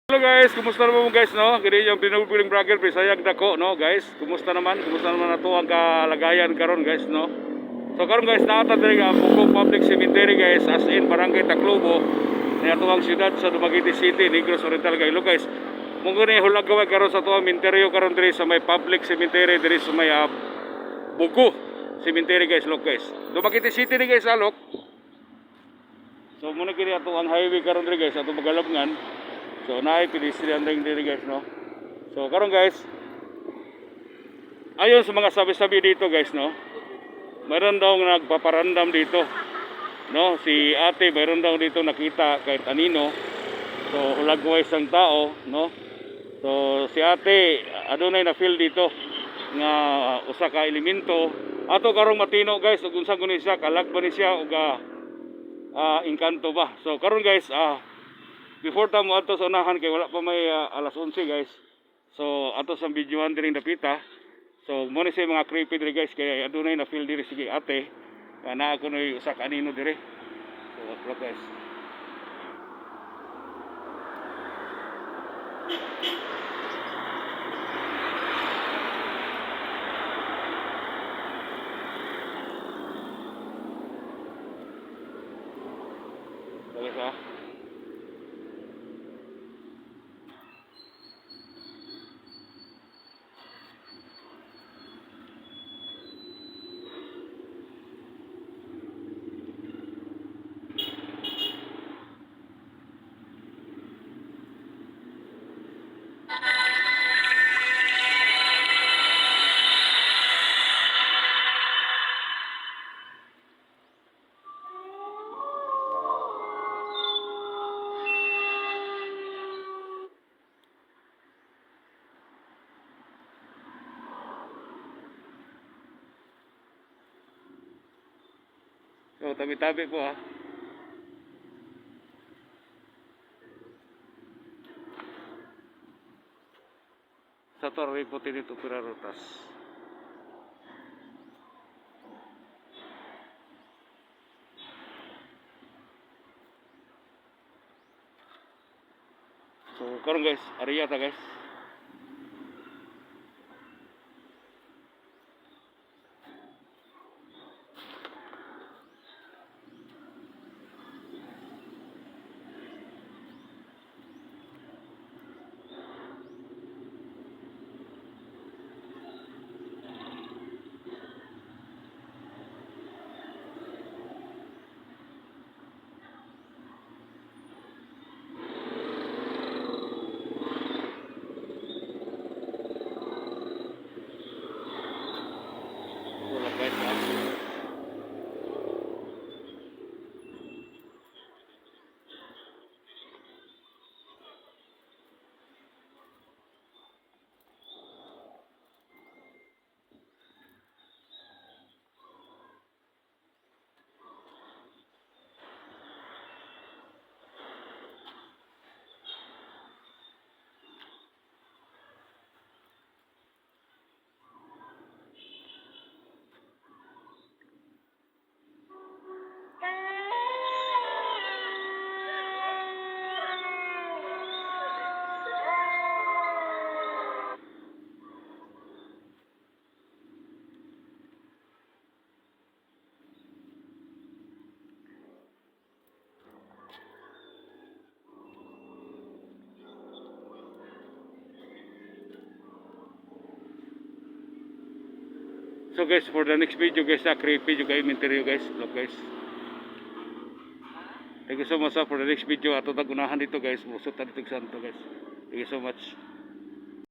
Hello guys, kumusta naman mo guys no? Kini yung pinupiling vlogger Bisayag dako no guys. Kumusta naman? Kumusta naman nato ang kalagayan karon guys no? So karon guys naata diri nga Buko Public Cemetery guys, as in Barangay Taclobo, ni atuang siyudad sa Dumaguete City, Negros Oriental Gailo guys. Munggo ni hulag gaway karon sa tuang minteryo karon diri sa may Public Cemetery diri sa may Buko Cemetery guys, look guys. Dumaguete City ni guys alok. So muna kini ato ang highway karon diri guys, ato magalabngan. So naay pedestrian ring diri guys no. So karon guys, ayon sa mga sabi-sabi dito guys no, mayroon daw nagpaparandam dito no, si ate mayroon daw dito nakita kahit anino. So hulag ko isang tao no. So si ate adunay na feel dito nga usa ka elemento ato karong matino guys ug unsa guni siya kalag ba ni siya ug engkanto ba. So karon guys before ta mo ato sa unahan kay wala pa may alas 11 guys. So ato sa videohan diri dapita. So mo ni say mga creepy diri guys kay adunay na feel diri sige ate. Kana ako noy usa kanino diri. So look guys. Guys So tabi-tabi po sa torre po tinito pirarutas. So karon guys, area ta guys. So guys, for the next video guys, creepy juga yung interior guys. Look guys. Thank you so much for the next video. Ato tagunahan dito guys. Musot dito santo guys. Thank you so much.